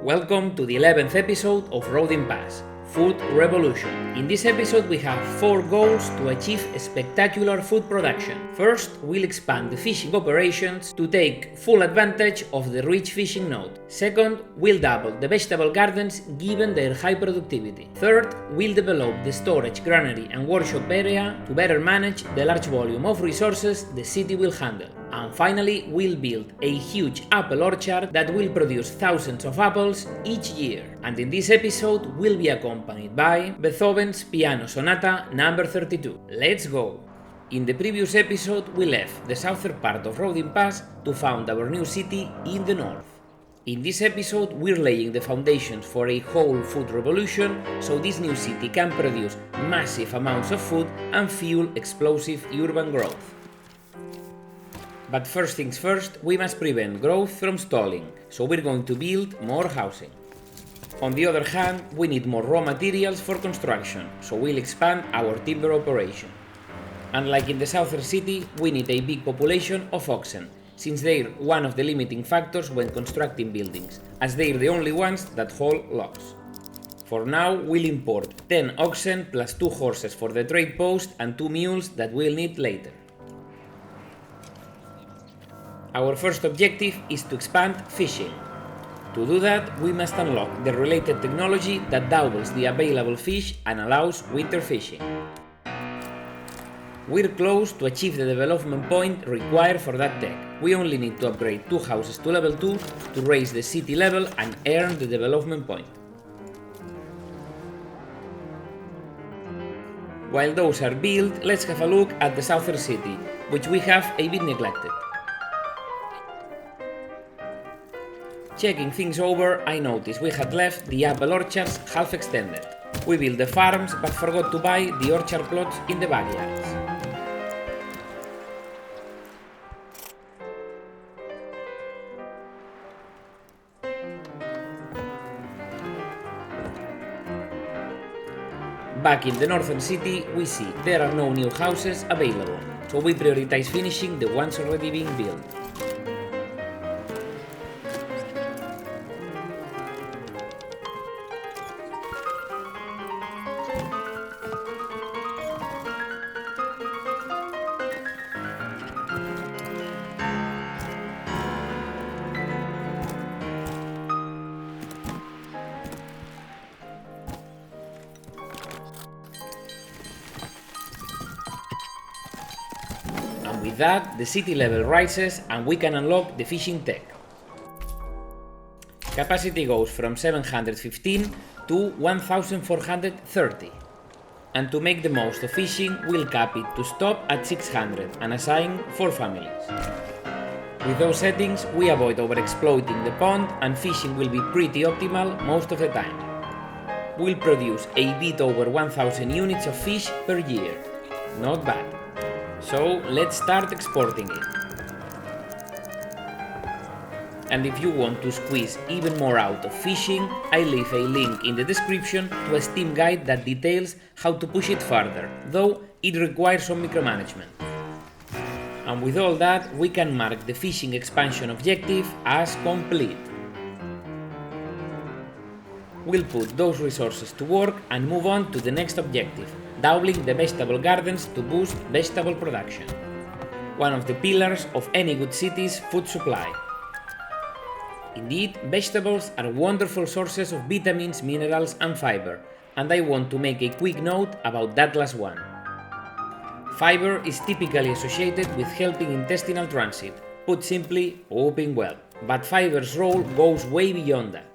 Welcome to the 11th episode of Rodin Pass, Food Revolution. In this episode we have 4 goals to achieve spectacular food production. First, we'll expand the fishing operations to take full advantage of the rich fishing node. Second, we'll double the vegetable gardens given their high productivity. Third, we'll develop the storage, granary and workshop area to better manage the large volume of resources the city will handle. And finally, we'll build a huge apple orchard that will produce thousands of apples each year. And in this episode, we'll be accompanied by Beethoven's Piano Sonata No. 32. Let's go! In the previous episode, we left the southern part of Rodin Pass to found our new city in the north. In this episode, we're laying the foundations for a whole food revolution so this new city can produce massive amounts of food and fuel explosive urban growth. But first things first, we must prevent growth from stalling, so we're going to build more housing. On the other hand, we need more raw materials for construction, so we'll expand our timber operation. Unlike in the southern city, we need a big population of oxen, since they're one of the limiting factors when constructing buildings, as they're the only ones that haul logs. For now, we'll import 10 oxen plus 2 horses for the trade post and 2 mules that we'll need later. Our first objective is to expand fishing. To do that, we must unlock the related technology that doubles the available fish and allows winter fishing. We're close to achieve the development point required for that tech. We only need to upgrade 2 houses to level 2 to raise the city level and earn the development point. While those are built, let's have a look at the southern city, which we have a bit neglected. Checking things over, I noticed we had left the apple orchards half extended. We built the farms but forgot to buy the orchard plots in the backyards. Back in the northern city, we see there are no new houses available, so we prioritize finishing the ones already being built. With that, the city level rises and we can unlock the fishing tech. Capacity goes from 715 to 1430. And to make the most of fishing, we'll cap it to stop at 600 and assign 4 families. With those settings, we avoid overexploiting the pond and fishing will be pretty optimal most of the time. We'll produce a bit over 1000 units of fish per year. Not bad. So let's start exporting it. And if you want to squeeze even more out of fishing, I leave a link in the description to a Steam guide that details how to push it further, though it requires some micromanagement. And with all that, we can mark the fishing expansion objective as complete. We'll put those resources to work and move on to the next objective, doubling the vegetable gardens to boost vegetable production. One of the pillars of any good city's food supply. Indeed, vegetables are wonderful sources of vitamins, minerals and fiber, and I want to make a quick note about that last one. Fiber is typically associated with helping intestinal transit, put simply, pooping well. But fiber's role goes way beyond that.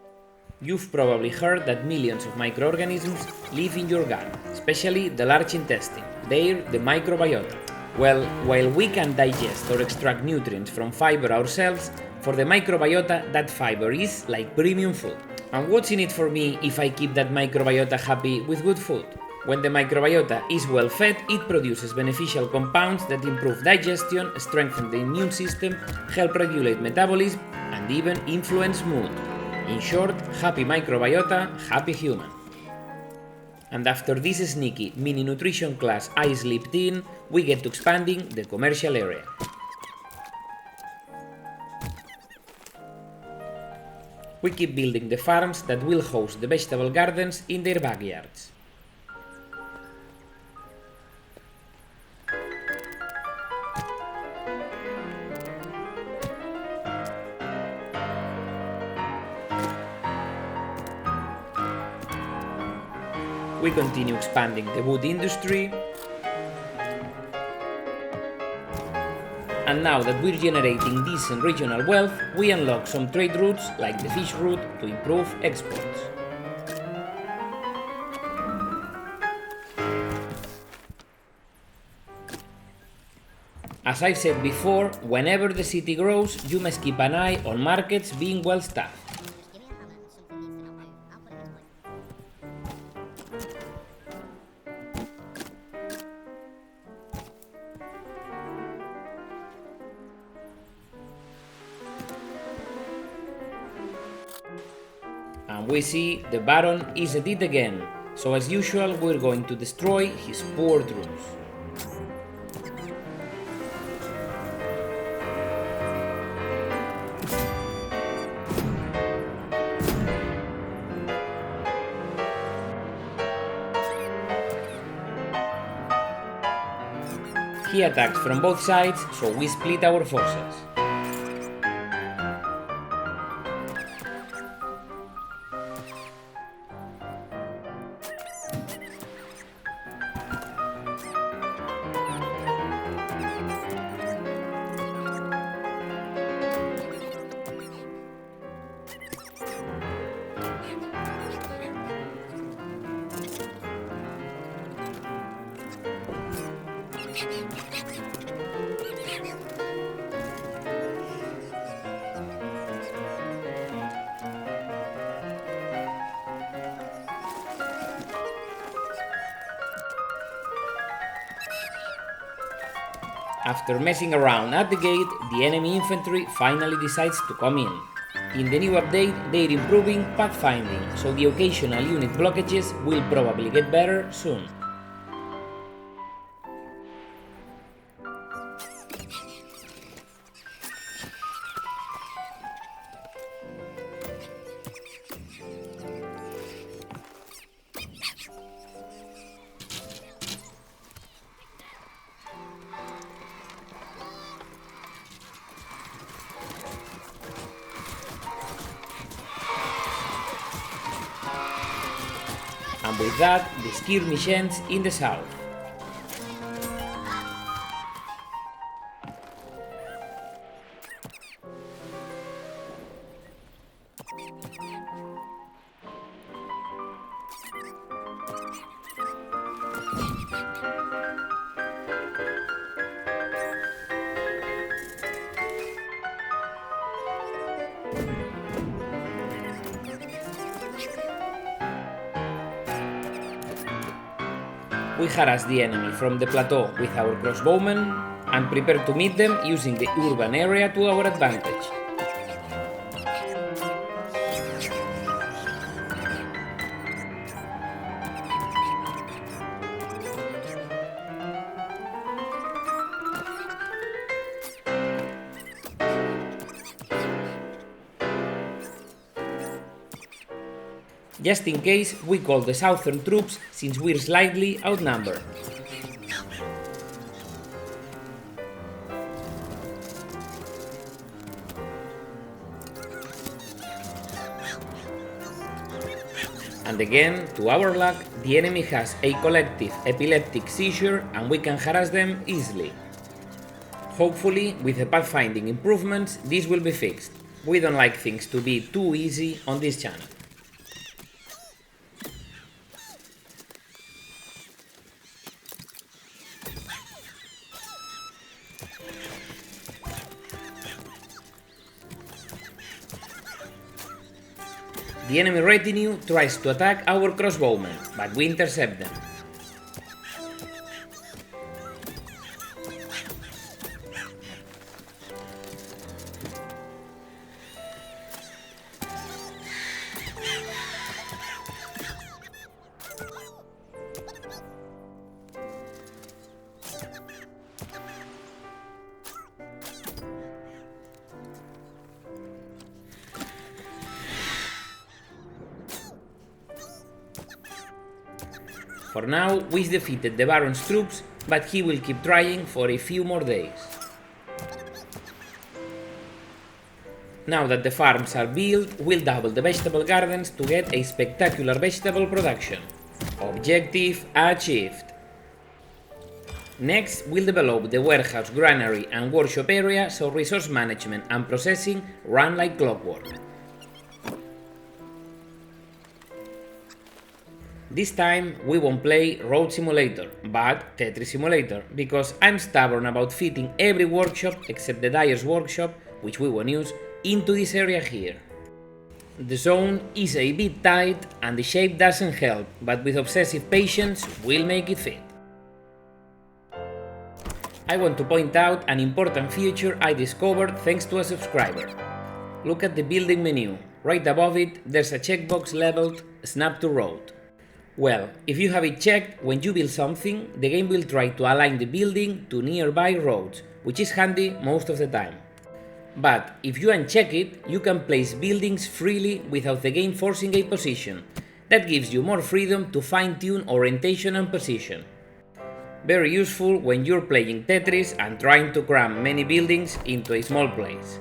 You've probably heard that millions of microorganisms live in your gut, especially the large intestine. They're the microbiota. Well, while we can digest or extract nutrients from fiber ourselves, for the microbiota that fiber is like premium food. And what's in it for me if I keep that microbiota happy with good food? When the microbiota is well fed, it produces beneficial compounds that improve digestion, strengthen the immune system, help regulate metabolism, and even influence mood. In short, happy microbiota, happy human. And after this sneaky mini nutrition class I slipped in, we get to expanding the commercial area. We keep building the farms that will host the vegetable gardens in their backyards. We continue expanding the wood industry. And now that we're generating decent regional wealth, we unlock some trade routes like the fish route to improve exports. As I've said before, whenever the city grows, you must keep an eye on markets being well staffed. And we see the Baron is at it again, so as usual we're going to destroy his port rooms. He attacks from both sides, so we split our forces. After messing around at the gate, the enemy infantry finally decides to come in. In the new update, they're improving pathfinding, so the occasional unit blockages will probably get better soon. And with that, the skirmish ends in the south. We harass the enemy from the plateau with our crossbowmen and prepare to meet them using the urban area to our advantage. Just in case, we call the southern troops since we're slightly outnumbered. And again, to our luck, the enemy has a collective epileptic seizure and we can harass them easily. Hopefully, with the pathfinding improvements, this will be fixed. We don't like things to be too easy on this channel. The enemy retinue tries to attack our crossbowmen, but we intercept them. For now, we defeated the Baron's troops, but he will keep trying for a few more days. Now that the farms are built, we'll double the vegetable gardens to get a spectacular vegetable production. Objective achieved. Next, we'll develop the warehouse, granary and workshop area so resource management and processing run like clockwork. This time we won't play Road Simulator, but Tetris Simulator, because I'm stubborn about fitting every workshop except the dyer's workshop, which we won't use, into this area here. The zone is a bit tight and the shape doesn't help, but with obsessive patience we'll make it fit. I want to point out an important feature I discovered thanks to a subscriber. Look at the building menu. Right above it there's a checkbox labeled Snap to Road. Well, if you have it checked, when you build something, the game will try to align the building to nearby roads, which is handy most of the time. But if you uncheck it, you can place buildings freely without the game forcing a position. That gives you more freedom to fine-tune orientation and position. Very useful when you're playing Tetris and trying to cram many buildings into a small place.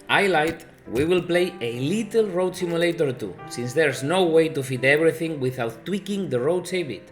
Highlight, we will play a little Road Simulator 2, since there's no way to fit everything without tweaking the roads a bit.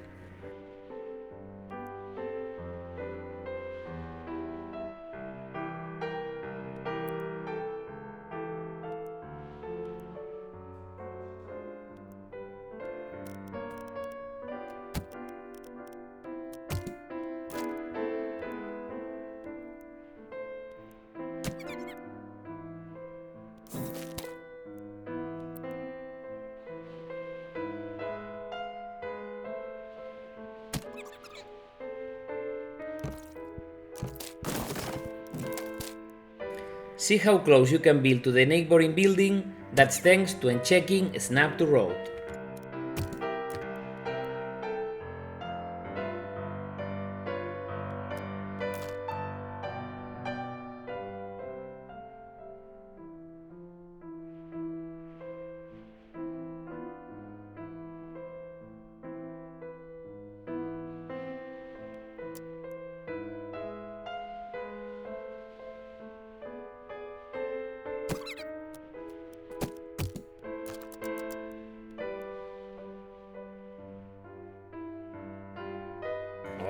See how close you can build to the neighboring building? That's thanks to unchecking Snap to Road.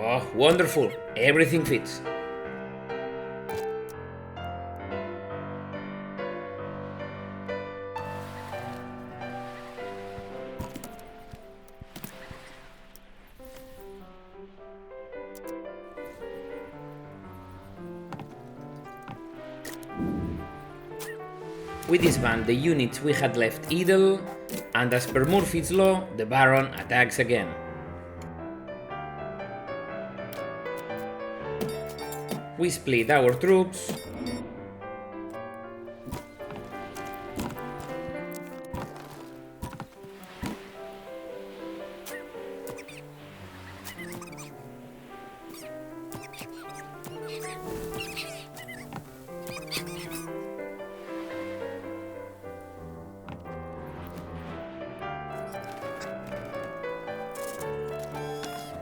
Oh, wonderful! Everything fits. We disband the units we had left idle, and as per Murphy's law, the Baron attacks again. We split our troops.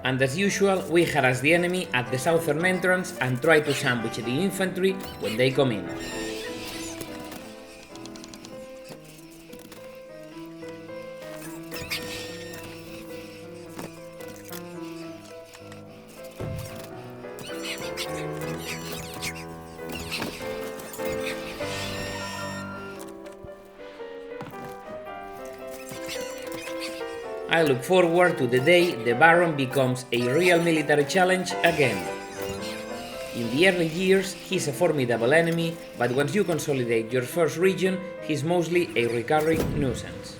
And as usual, we harass the enemy at the southern entrance and try to sandwich the infantry when they come in. I look forward to the day the Baron becomes a real military challenge again. In the early years, he's a formidable enemy, but once you consolidate your first region, he's mostly a recurring nuisance.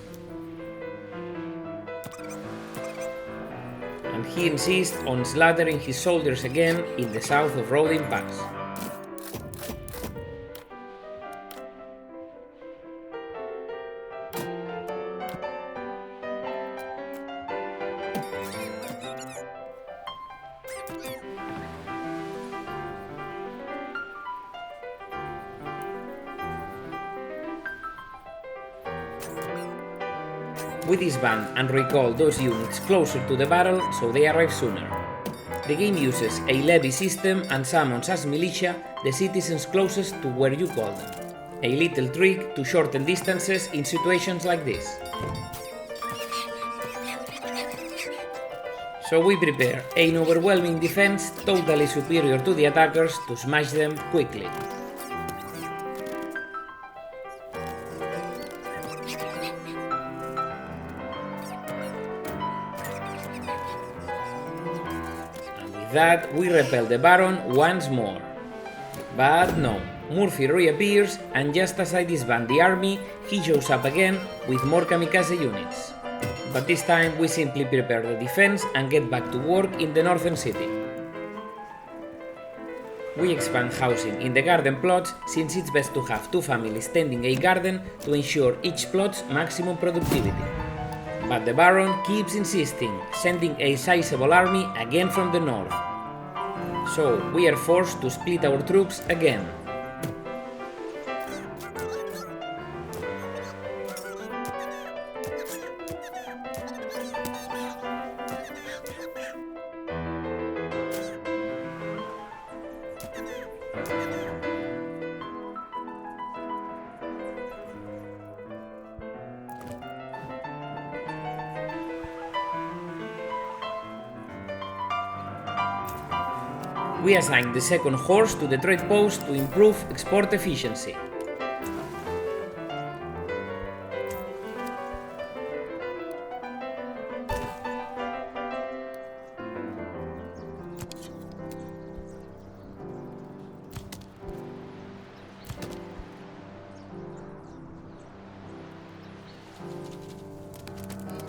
And he insists on slaughtering his soldiers again in the south of Rodin Pass. We disband and recall those units closer to the battle so they arrive sooner. The game uses a levy system and summons as militia the citizens closest to where you call them. A little trick to shorten distances in situations like this. So we prepare an overwhelming defense totally superior to the attackers to smash them quickly. With that, we repel the Baron once more. But no, Murphy reappears, and just as I disband the army, he shows up again with more kamikaze units. But this time we simply prepare the defense and get back to work in the northern city. We expand housing in the garden plots since it's best to have two families tending a garden to ensure each plot's maximum productivity. But the Baron keeps insisting, sending a sizable army again from the north. So we are forced to split our troops again. We assign the second horse to the trade post to improve export efficiency.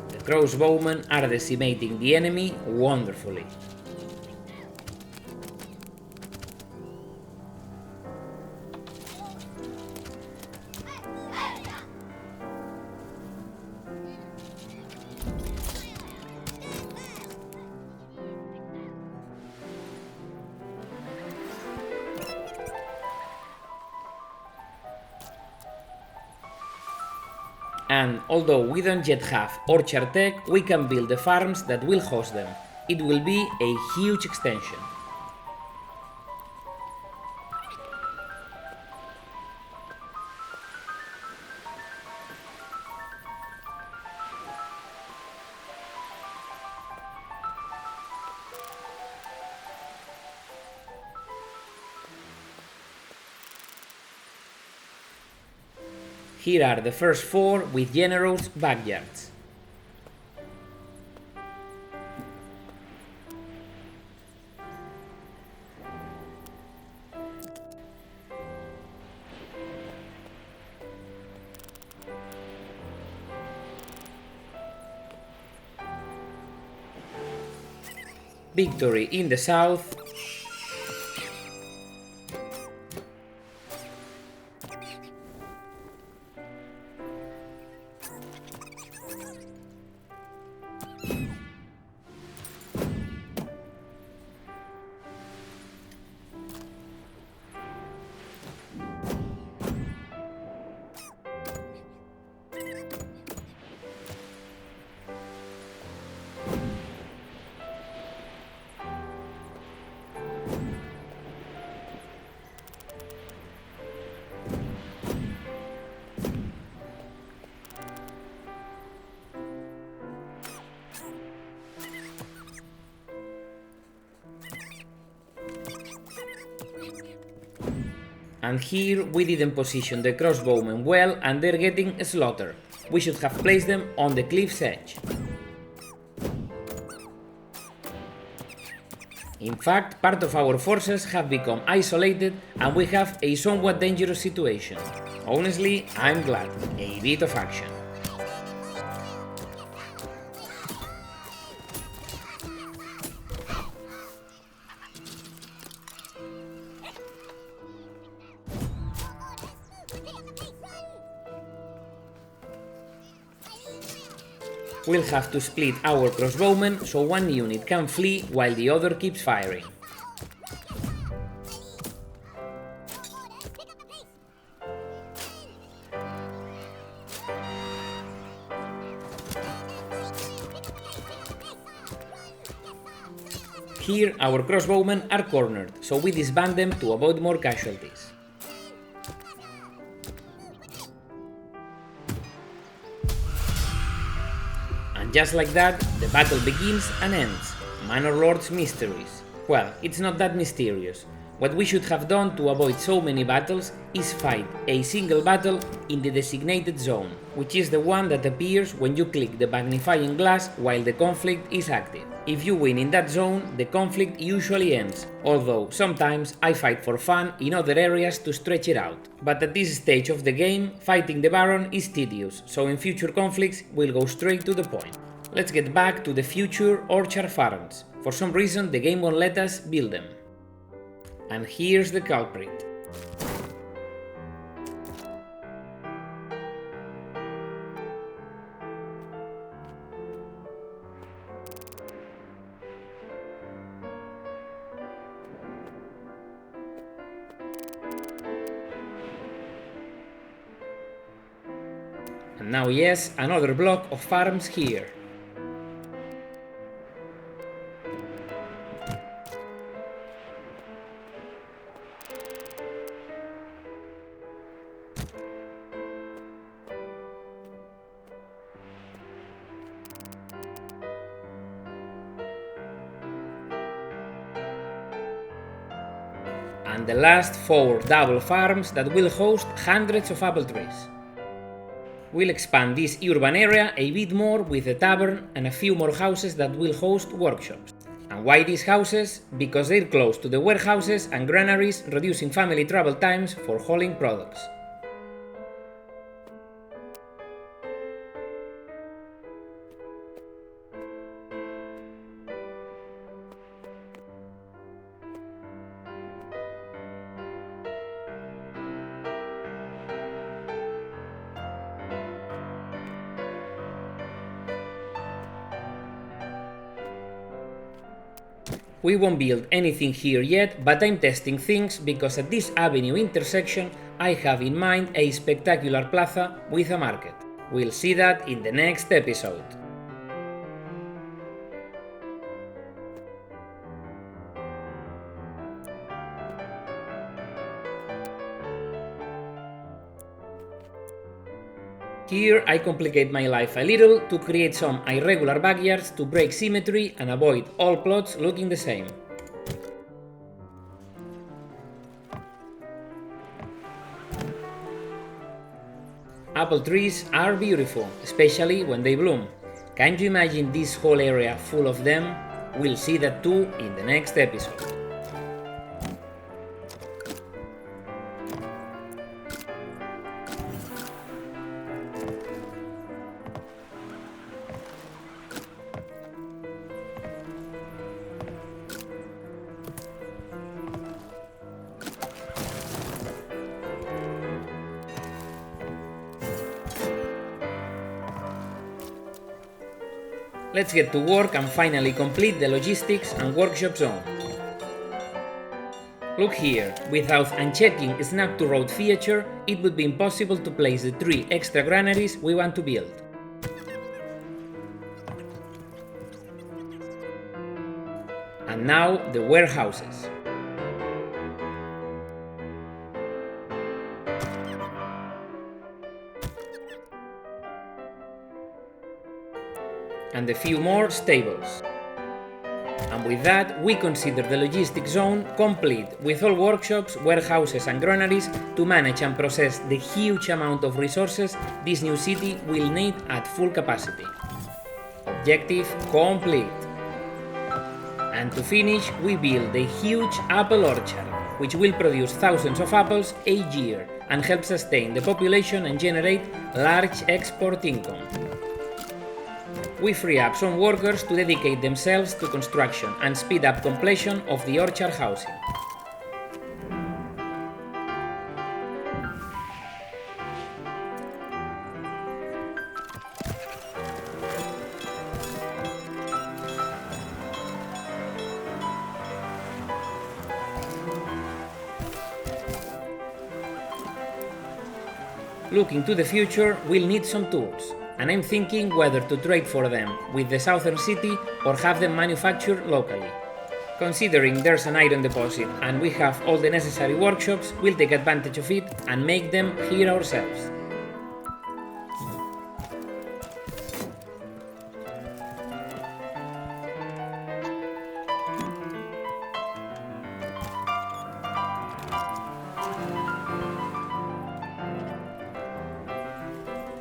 The crossbowmen are decimating the enemy wonderfully. And although we don't yet have orchard tech, we can build the farms that will host them. It will be a huge extension. Here are the first four with generous backyards. Victory in the south. And here we didn't position the crossbowmen well and they're getting slaughtered. We should have placed them on the cliff's edge. In fact, part of our forces have become isolated and we have a somewhat dangerous situation. Honestly, I'm glad. A bit of action. We'll have to split our crossbowmen so one unit can flee while the other keeps firing. Here our crossbowmen are cornered, so we disband them to avoid more casualties. And just like that, the battle begins and ends. Manor Lord's mysteries. Well, it's not that mysterious. What we should have done to avoid so many battles is fight a single battle in the designated zone, which is the one that appears when you click the magnifying glass while the conflict is active. If you win in that zone, the conflict usually ends, although sometimes I fight for fun in other areas to stretch it out. But at this stage of the game, fighting the Baron is tedious, so in future conflicts we'll go straight to the point. Let's get back to the future orchard farms. For some reason the game won't let us build them. And here's the culprit. And now yes, another block of farms here. And the last 4 double farms that will host hundreds of apple trees. We'll expand this urban area a bit more with a tavern and a few more houses that will host workshops. And why these houses? Because they're close to the warehouses and granaries, reducing family travel times for hauling products. We won't build anything here yet, but I'm testing things because at this avenue intersection I have in mind a spectacular plaza with a market. We'll see that in the next episode. Here I complicate my life a little to create some irregular backyards to break symmetry and avoid all plots looking the same. Apple trees are beautiful, especially when they bloom. Can't you imagine this whole area full of them? We'll see that too in the next episode. Let's get to work and finally complete the logistics and workshop zone. Look here, without unchecking Snap to Road feature, it would be impossible to place the 3 extra granaries we want to build. And now the warehouses. And a few more stables. And with that, we consider the logistic zone complete, with all workshops, warehouses and granaries to manage and process the huge amount of resources this new city will need at full capacity. Objective complete. And to finish, we build a huge apple orchard, which will produce thousands of apples each year and help sustain the population and generate large export income. We free up some workers to dedicate themselves to construction and speed up completion of the orchard housing. Looking to the future, we'll need some tools, and I'm thinking whether to trade for them with the southern city or have them manufactured locally. Considering there's an iron deposit and we have all the necessary workshops, we'll take advantage of it and make them here ourselves.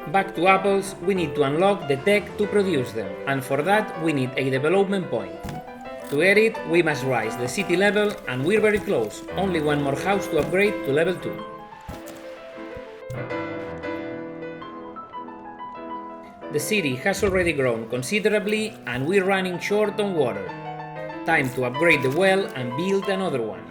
Back to apples, we need to unlock the tech to produce them, and for that we need a development point. To get it, we must rise the city level, and we're very close, only one more house to upgrade to level 2. The city has already grown considerably and we're running short on water. Time to upgrade the well and build another one.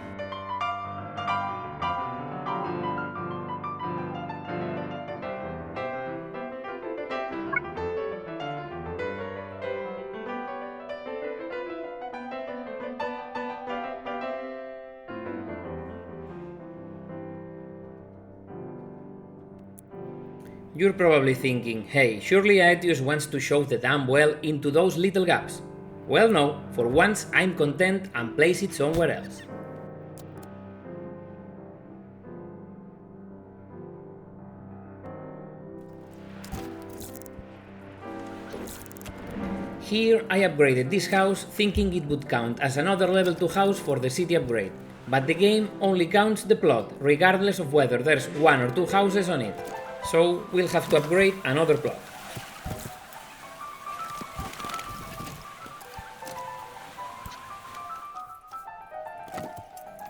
You're probably thinking, hey, surely Aetius wants to shove the damn well into those little gaps. Well no, for once I'm content and place it somewhere else. Here I upgraded this house thinking it would count as another level 2 house for the city upgrade, but the game only counts the plot regardless of whether there's 1 or 2 houses on it. So we'll have to upgrade another plot.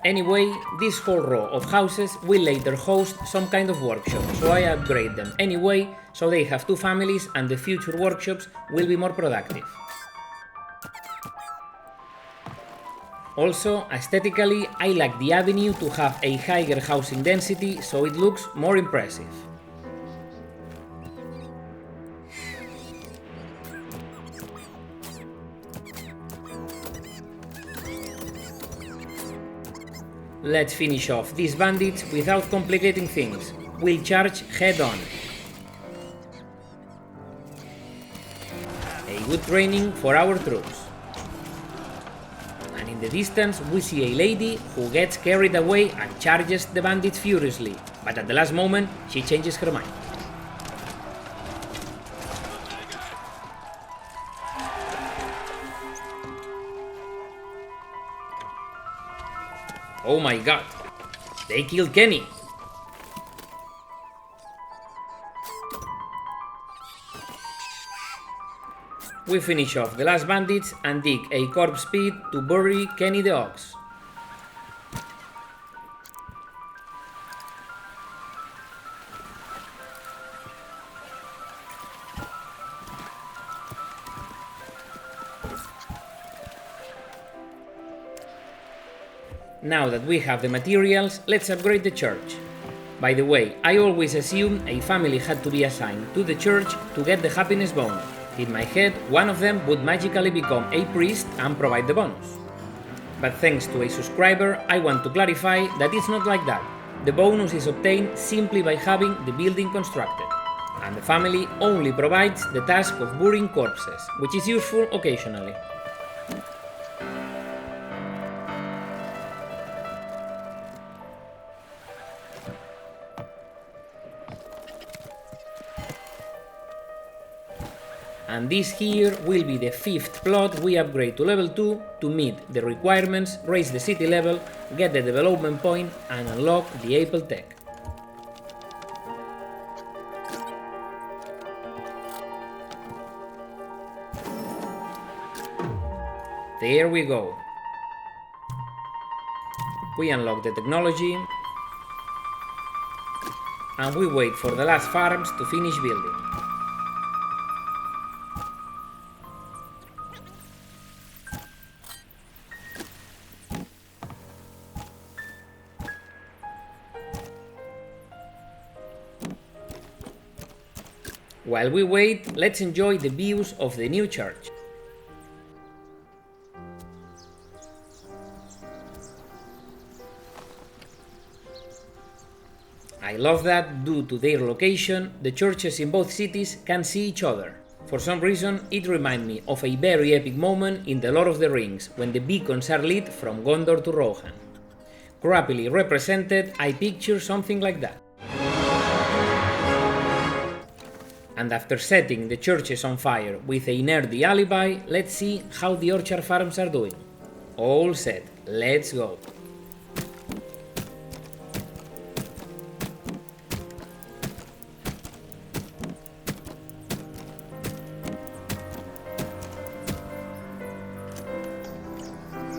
Anyway, this whole row of houses will later host some kind of workshop, so I upgrade them anyway, so they have 2 families and the future workshops will be more productive. Also, aesthetically, I like the avenue to have a higher housing density so it looks more impressive. Let's finish off these bandits without complicating things. We'll charge head on. A good training for our troops. And in the distance we see a lady who gets carried away and charges the bandits furiously, but at the last moment she changes her mind. Oh my god, they killed Kenny! We finish off the last bandits and dig a corpse pit to bury Kenny the Ox. Now that we have the materials, let's upgrade the church. By the way, I always assumed a family had to be assigned to the church to get the happiness bonus. In my head, one of them would magically become a priest and provide the bonus. But thanks to a subscriber, I want to clarify that it's not like that. The bonus is obtained simply by having the building constructed, and the family only provides the task of burying corpses, which is useful occasionally. And this here will be the 5th plot we upgrade to level 2 to meet the requirements, raise the city level, get the development point and unlock the Apple tech. There we go. We unlock the technology and we wait for the last farms to finish building. While we wait, let's enjoy the views of the new church. I love that, due to their location, the churches in both cities can see each other. For some reason, it reminds me of a very epic moment in The Lord of the Rings, when the beacons are lit from Gondor to Rohan. Crappily represented, I picture something like that. And after setting the churches on fire with a nerdy alibi, let's see how the orchard farms are doing. All set, let's go.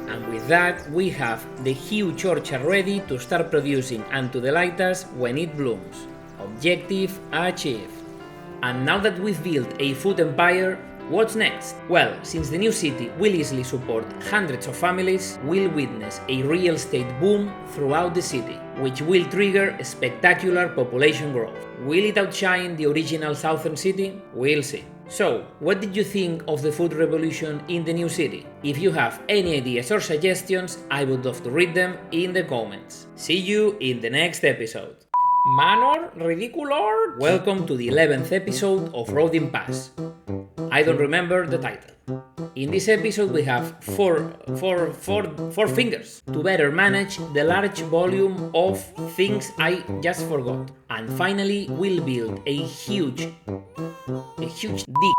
And with that, we have the huge orchard ready to start producing and to delight us when it blooms. Objective achieved. And now that we've built a food empire, what's next? Well, since the new city will easily support hundreds of families, we'll witness a real estate boom throughout the city, which will trigger spectacular population growth. Will it outshine the original southern city? We'll see. So, what did you think of the food revolution in the new city? If you have any ideas or suggestions, I would love to read them in the comments. See you in the next episode. Manor? Ridiculous? Welcome to the 11th episode of Rodin Pass. I don't remember the title. In this episode we have four fingers to better manage the large volume of things I just forgot. And finally we'll build a huge dick